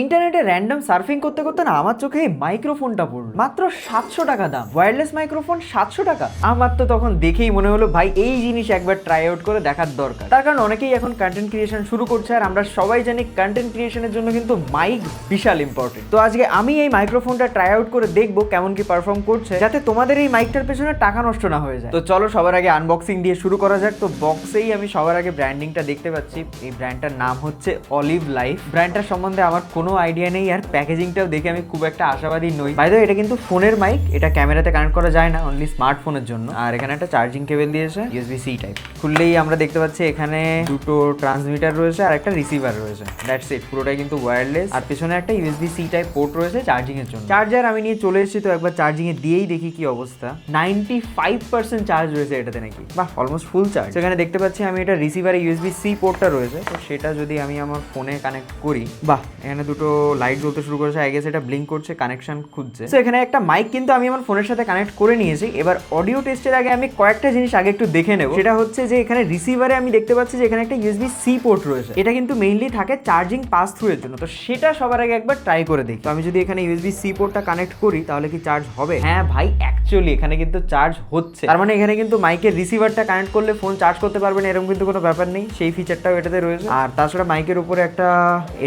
ইন্টারনেটে random surfing করতে করতে না আমার চোখে এই মাইক্রোফোনটা পড়লো, মাত্র 700 টাকা দাম। ওয়্যারলেস মাইক্রোফোন 700 টাকা। আমার তো তখন দেখেই মনে হলো ভাই এই জিনিস একবার ট্রাই আউট করে দেখার দরকার। তার কারণ অনেকেই এখন কন্টেন্ট ক্রিয়েশন শুরু করছে, আর আমরা সবাই জানি কন্টেন্ট ক্রিয়েশনের জন্য কিন্তু মাইক বিশাল ইম্পর্টেন্ট। তো আজকে আমি এই মাইক্রোফোনটা ট্রাই আউট করে দেখবো কেমন কি পারফর্ম করছে, যাতে তোমাদের এই মাইকটার পেছনে টাকা নষ্ট না হয়ে যায়। তো চলো সবার আগে আনবক্সিং দিয়ে শুরু করা যাক। তো বক্সেই আমি সবার আগে ব্র্যান্ডিংটা দেখতে পাচ্ছি। এই ব্র্যান্ডটার নাম হচ্ছে অলিভ লাইফ। ব্র্যান্ডটার সম্বন্ধে আমার কোনো আইডিয়া নেই, আর প্যাকেজিংটাও দেখে আমি খুব একটা আশাবাদী নই। বাই দ্য ওয়ে, এটা কিন্তু ফোনের মাইক, এটা ক্যামেরাতে কানেক্ট করা যায় না, অনলি স্মার্টফোনের জন্য। আর এখানে একটা চার্জিং কেবল দিয়েছে USB-C টাইপ। খুললেই আমরা দেখতে পাচ্ছি এখানে দুটো ট্রান্সমিটার রয়েছে আর একটা রিসিভার রয়েছে। দ্যাটস ইট, পুরোটাই কিন্তু ওয়্যারলেস। আর পেছনে একটা USB-C টাইপ পোর্ট রয়েছে চার্জিং এর জন্য। চার্জার আমি নিয়ে চলে এসেছি, তো একবার চার্জিং এ দিয়েই দেখি কি অবস্থা। 95% চার্জ রয়েছে এটাতে নাকি, বাহ, অলমোস্ট ফুল চার্জ। সেখানে দেখতে পাচ্ছি আমি এটা রিসিভারে USB-C পোর্টটা রয়েছে, তো সেটা যদি আমি আমার ফোনে কানেক্ট করি, বাহ, এখানে দুটো লাইট জ্বলতে শুরু করেছে। আই গেস এটা ব্লিঙ্ক করছে, কানেকশন খুঁজছে। তো এখানে একটা মাইক কিন্তু আমি আমার ফোনের সাথে কানেক্ট করে নিয়েছি। এবার অডিও টেস্টের আগে আমি কয়েকটা জিনিস আগে একটু দেখে নেব। সেটা হচ্ছে যে এখানে রিসিভারে আমি দেখতে পাচ্ছি যে এখানে একটা USB-C পোর্ট রয়েছে। এটা কিন্তু মেইনলি থাকে চার্জিং পাস থ্রু এর জন্য, তো সেটা সবার আগে একবার ট্রাই করে দেখি। তো আমি যদি এখানে USB-C পোর্টটা কানেক্ট করি তাহলে কি চার্জ হবে? হ্যাঁ ভাই, অ্যাকচুয়ালি এখানে কিন্তু চার্জ হচ্ছে। তার মানে এখানে কিন্তু মাইকের রিসিভারটা কানেক্ট করলে ফোন চার্জ করতে পারবে না এরকম কিন্তু কোনো ব্যাপার নেই, সেই ফিচারটাও এটাতে রয়েছে। আর তাছাড়া মাইকের উপরে একটা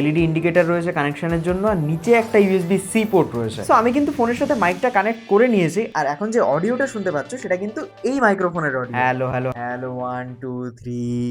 LED ইন্ডিকেটর রয়েছে কানেকশনের জন্য, আর নিচে একটা USB-C পোর্ট রয়েছে। তো আমি কিন্তু ফোনের সাথে মাইকটা কানেক্ট করে নিয়েছি, আর এখন যে অডিওটা শুনতে পাচ্ছ সেটা কিন্তু এই মাইক্রোফোনের অডিও। Hello hello hello, 1 2 3।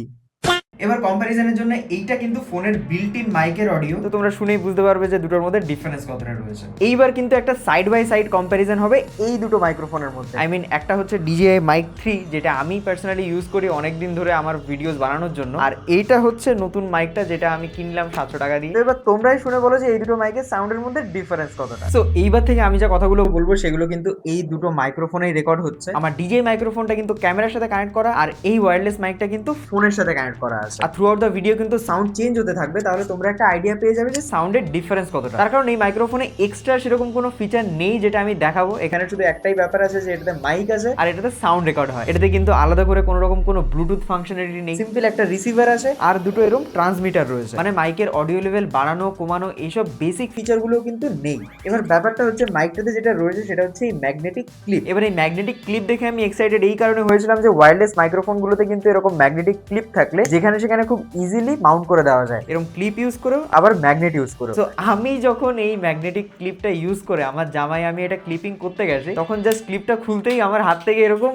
এবার কম্প্যারিজনের জন্য এইটা কিন্তু ফোনের বিল্ট ইন মাইকের অডিও, তো তোমরা শুনেই বুঝতে পারবে যে দুটোর মধ্যে ডিফারেন্স কতটা রয়েছে। এইবার কিন্তু একটা সাইড বাই সাইড কম্প্যারিজন হবে এই দুটো মাইক্রোফোনের মধ্যে। আই মিন, একটা হচ্ছে DJI Mic 3, যেটা আমি পার্সোনালি ইউজ করি অনেকদিন ধরে আমার ভিডিওস বানানোর জন্য, আর এইটা হচ্ছে নতুন মাইকটা যেটা আমি কিনলাম 700 টাকা দিয়ে। এবার তোমরাই শুনে বলো যে এই দুটো মাইকের সাউন্ডের মধ্যে ডিফারেন্স কতটা। সো এইবার থেকে আমি যা কথাগুলো বলবো সেগুলো কিন্তু এই দুটো মাইক্রোফোনেই রেকর্ড হচ্ছে। আমার DJI মাইক্রোফোনটা কিন্তু ক্যামেরার সাথে কানেক্ট করা, আর এই ওয়্যারলেস মাইকটা কিন্তু ফোনের সাথে কানেক্ট করা আছে। আর থ্রু আউট দ্য ভিডিও কিন্তু সাউন্ড চেঞ্জ হতে থাকবে, তাহলে তোমরা একটা আইডিয়া পেয়ে যাবে যে সাউন্ডের ডিফারেন্স কতটা। তার কারণ এই মাইক্রোফোনে এক্সট্রা সেরকম কোনো ফিচার নেই যেটা আমি দেখাবো। এখানে শুধু একটাই ব্যাপার আছে যে এটাতে মাইক আছে আর এটাতে সাউন্ড রেকর্ড হয়। এটাতে কিন্তু আলাদা করে কোনো রকম কোনো ব্লুটুথ ফাংশনালিটি নেই, সিম্পল একটা রিসিভার আছে আর দুটো এরকম ট্রান্সমিটার রয়েছে। মানে মাইকের অডিও লেভেল বাড়ানো কমানো এইসব বেসিক ফিচারগুলো কিন্তু নেই। এবার ব্যাপারটা হচ্ছে মাইকটাতে যেটা রয়েছে সেটা হচ্ছে এই ম্যাগনেটিক ক্লিপ। এবার এই ম্যাগনেটিক ক্লিপ দেখে আমি এক্সাইটেড এই কারণে হয়েছিলাম যে ওয়্যারলেস মাইক্রোফোনগুলোতে কিন্তু এরকম ম্যাগনেটিক ক্লিপ থাকলে যেখানে সেখানে খুব ইজিলি মাউন্ট করে দেওয়া যায়, এরকম ক্লিপ ইউজ করেও আবার ম্যাগনেট ইউজ করেও। তো আমি যখন এই ম্যাগনেটিক ক্লিপটা ইউজ করে আমার জামাই আমি এটা ক্লিপিং করতে গেছি, তখন জাস্ট ক্লিপটা খুলতেই আমার হাত থেকে এরকম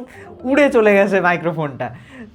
উড়ে চলে গেছে মাইক্রোফোনটা।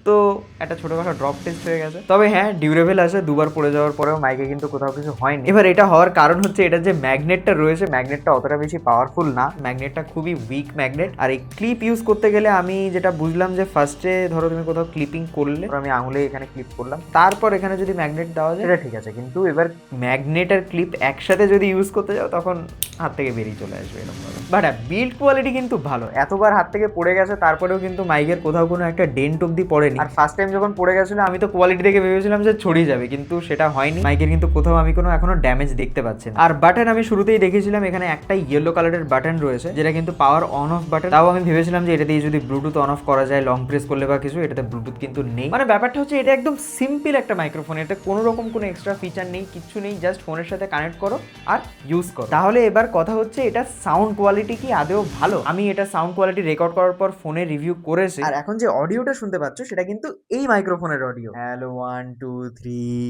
তো একটা ছোটখাটো ড্রপ টেস্ট হয়ে গেছে। তবে হ্যাঁ, ডিউরেবল আছে, দুবার পড়ে যাওয়ার পরেও মাইকে কিন্তু কোথাও কিছু হয়নি। এবার এটা হওয়ার কারণ হচ্ছে এটা যে ম্যাগনেটটা রয়েছে, ম্যাগনেটটা অতটা বেশি পাওয়ারফুল না, ম্যাগনেটটা খুবই উইক ম্যাগনেট। আর এই ক্লিপ ইউজ করতে গেলে আমি যেটা বুঝলাম যে ফার্স্টে ধরো তুমি কোথাও ক্লিপিং করলে, আমি আঙুলে এখানে ক্লিপ করলাম, তারপর এখানে যদি ম্যাগনেট দেওয়া যায় এটা ঠিক আছে, কিন্তু এবার ম্যাগনেট আর ক্লিপ একসাথে যদি ইউজ করতে যাও তখন হাত থেকে বেরিয়ে চলে আসবে এরকম ভাবে। বাট হ্যাঁ, বিল্ড কোয়ালিটি কিন্তু ভালো। এতবার হাত থেকে পড়ে গেছে তারপরেও কিন্তু মাইকের কোথাও কোনো একটা ডেন্ট অব্দি পড়েনি। আর ফার্স্ট টাইম যখন পড়ে গেছিল আমি তো কোয়ালিটি দেখে ভেবেছিলাম যে ছড়িয়ে যাবে, কিন্তু সেটা হয়নি। মাইকের কিন্তু কোথাও আমি কোনো এখনো ড্যামেজ দেখতে পাচ্ছি না। আর বাটন আমি শুরুতেই দেখেছিলাম এখানে একটা ইয়েলো কালারের বাটন রয়েছে, যেটা কিন্তু পাওয়ার অন অফ বাটন। তাও আমি ভেবেছিলাম যে এটা দিয়ে যদি ব্লুটুথ অন অফ করা যায় লং প্রেস করলে বা কিছু, এটাতে ব্লুটুথ কিন্তু নেই। মানে ব্যাপারটা হচ্ছে এটা একদম সিম্পল একটা মাইক্রোফোন, এটা কোনো রকম কোনো এক্সট্রা ফিচার নেই, কিচ্ছু নেই, জাস্ট ফোনের সাথে কানেক্ট করো আর ইউজ করো। তাহলে এবার কথা হচ্ছে এটা সাউন্ড কোয়ালিটি কি আদৌ ভালো? আমি এটা সাউন্ড কোয়ালিটি রেকর্ড করার পর ফোনে রিভিউ করেছি, আর এখন যে অডিওটা শুনতে পাচ্ছ সেটা কিন্তু এই মাইক্রোফোনের অডিও। হ্যালো 1 2 3,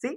সি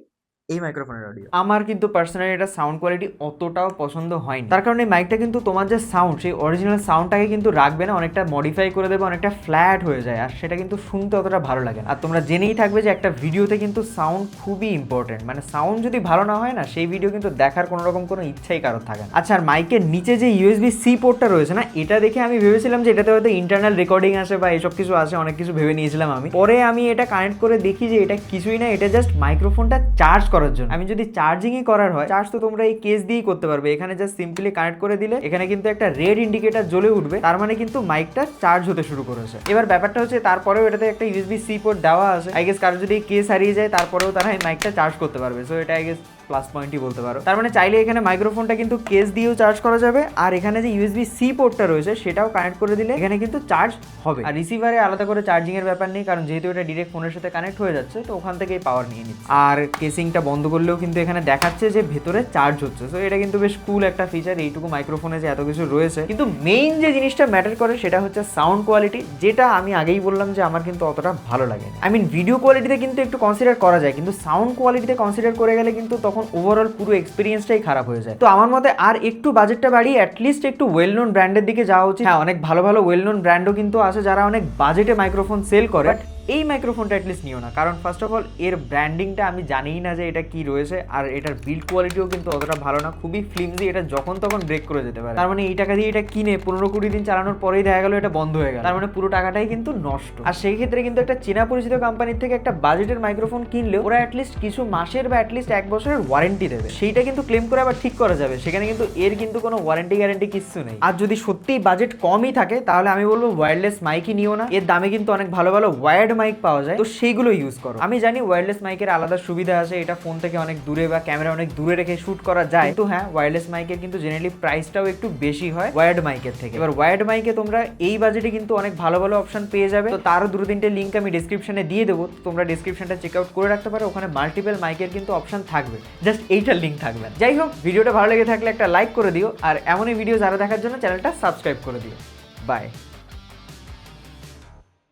এই মাইক্রোফোনের অডিও। আমার কিন্তু পার্সোনালি এটা সাউন্ড কোয়ালিটি অতটাও পছন্দ হয়নি। তার কারণে মাইকটা কিন্তু তোমার যে সাউন্ড, সেই অরিজিনাল সাউন্ডটাকে কিন্তু রাখবে না, অনেকটা মডিফাই করে দেবে, অনেকটা ফ্ল্যাট হয়ে যায়, আর সেটা কিন্তু শুনতে অতটা ভালো লাগে না। আর তোমরা জেনেই থাকবে যে একটা ভিডিওতে কিন্তু সাউন্ড খুবই ইম্পর্টেন্ট, মানে সাউন্ড যদি ভালো না হয় না, সেই ভিডিও কিন্তু দেখার কোনো রকম কোনো ইচ্ছাই কারোর থাকে না। আচ্ছা, আর মাইকের নিচে যে USB-C পোর্টটা রয়েছে না, এটা দেখে আমি ভেবেছিলাম যে এটাতে হয়তো ইন্টারনাল রেকর্ডিং আছে বা এইসব কিছু আছে, অনেক কিছু ভেবে নিয়েছিলাম আমি। পরে আমি এটা কানেক্ট করে দেখি যে এটা কিছুই না, এটা জাস্ট মাইক্রোফোনটা চার্জ করার জন্য। আমি যদি চার্জিংই করার হয়, চার্জ তো তোমরা এই কেস দিয়েই করতে পারবে। এখানে জাস্ট সিম্পলি কানেক্ট করে দিলে এখানে কিন্তু একটা রেড ইন্ডিকেটর জ্বলে উঠবে, তার মানে কিন্তু মাইকটা চার্জ হতে শুরু করেছে। এবার ব্যাপারটা হচ্ছে তারপরেও এটাতে একটা USB-C পোর্ট দেওয়া আছে। আই গেস কারো যদি কেস হারিয়ে যায় তারপরেও তারা এই মাইকটা চার্জ করতে পারবে। সো এটা আই গেস প্লাস পয়েন্টই বলতে পারো। তার মানে চাইলে এখানে মাইক্রোফোনটা কিন্তু কেস দিয়েও চার্জ করা যাবে, আর এখানে যে ইউএসবি সি পোর্টটা রয়েছে সেটাও কানেক্ট করে দিলে এখানে কিন্তু চার্জ হবে। আর রিসিভারে আলাদা করে চার্জিং এর ব্যাপার নেই, কারণ যেহেতু এটা ডিরেক্ট ফোনের সাথে কানেক্ট হয়ে যাচ্ছে, তো ওখান থেকেই পাওয়ার নিয়ে নিচ্ছে। আর কেসিংটা বন্ধ করলেও কিন্তু এখানে দেখাচ্ছে যে ভেতরে চার্জ হচ্ছে। সো এটা কিন্তু বেশ কুল একটা ফিচার, এইটুকু মাইক্রোফোনে যে এত কিছু রয়েছে। কিন্তু মেইন যে জিনিসটা ম্যাটার করে সেটা হচ্ছে সাউন্ড কোয়ালিটি, যেটা আমি আগেই বললাম যে আমার কিন্তু অতটা ভালো লাগে না। আই মিন ভিডিও কোয়ালিটিতে কিন্তু একটু কনসিডার করা যায়, কিন্তু সাউন্ড কোয়ালিটিতে কনসিডার করে গেলে কিন্তু তখন ওভারঅল পুরো এক্সপিরিয়েন্সটাই খারাপ হয়ে যায়। তো আমার মতে আর একটু বাজেটটা বাড়িয়ে অ্যাটলিস্ট একটু ওয়েল নোন ব্র্যান্ডের দিকে যাওয়া উচিত। হ্যাঁ, অনেক ভালো ভালো ওয়েল নোন ব্র্যান্ডও কিন্তু আছে যারা অনেক বাজেটে মাইক্রোফোন সেল করে, এই মাইক্রোফোনটা অ্যাটলিস্ট নিও না, কারণ ফার্স্ট অফ অল এর ব্র্যান্ডিংটা আমি জানিই না যে এটা কি রয়েছে, আর এটার বিল্ড কোয়ালিটিও কিন্তু অতটা ভালো না, খুবই ফ্লিমজি, এটা যখন তখন ব্রেক করে যেতে পারে। তার মানে এই টাকা দিয়ে এটা কিনে 15-20 দিন চালানোর পরেই দেখা গেল এটা বন্ধ হয়ে গেল, তার মানে পুরো টাকাটাই কিন্তু নষ্ট। আর সেই ক্ষেত্রে কিন্তু একটা চেনা পরিচিত কোম্পানির থেকে একটা বাজেটের মাইক্রোফোন কিনলে ওরা অ্যাটলিস্ট কিছু মাসের বা অ্যাটলিস্ট 1 বছরের ওয়ারেন্টি দেবে, সেইটা কিন্তু ক্লেম করে আবার ঠিক করা যাবে, সেখানে কিন্তু এর কিন্তু কোনো ওয়ারেন্টি গ্যারেন্টি কিছু নেই। আর যদি সত্যিই বাজেট কমই থাকে তাহলে আমি বলবো ওয়্যারলেস মাইকই নিও না, এর দামে কিন্তু অনেক ভালো ভালো ওয়্যার্ড মাইক পাওয়া যায়, তো সেইগুলো ইউজ করো। আমি জানি ওয়্যারলেস মাইকের আলাদা সুবিধা আছে, এটা ফোন থেকে অনেক দূরে বা ক্যামেরা অনেক দূরে রেখে শুট করা যায়, কিন্তু হ্যাঁ ওয়্যারলেস মাইকের কিন্তু জেনারেলি প্রাইসটাও একটু বেশি হয় ওয়্যার্ড মাইকের থেকে। এবার ওয়্যার্ড মাইকে তোমরা এই বাজেটে কিন্তু অনেক ভালো ভালো অপশন পেয়ে যাবে, তো তারও 2-3টে লিঙ্ক আমি ডেসক্রিপশনে দিয়ে দেবো, তোমরা ডেসক্রিপশনটা চেক আউট করে রাখতে পারো, ওখানে মাল্টিপল মাইকের কিন্তু অপশন থাকবে, জাস্ট এইটার লিঙ্ক থাকবে না। যাই হোক, ভিডিওটা ভালো লেগে থাকলে একটা লাইক করে দিও, আর এমনই ভিডিও যারা দেখার জন্য চ্যানেলটা সাবস্ক্রাইব করে দিও। বাই।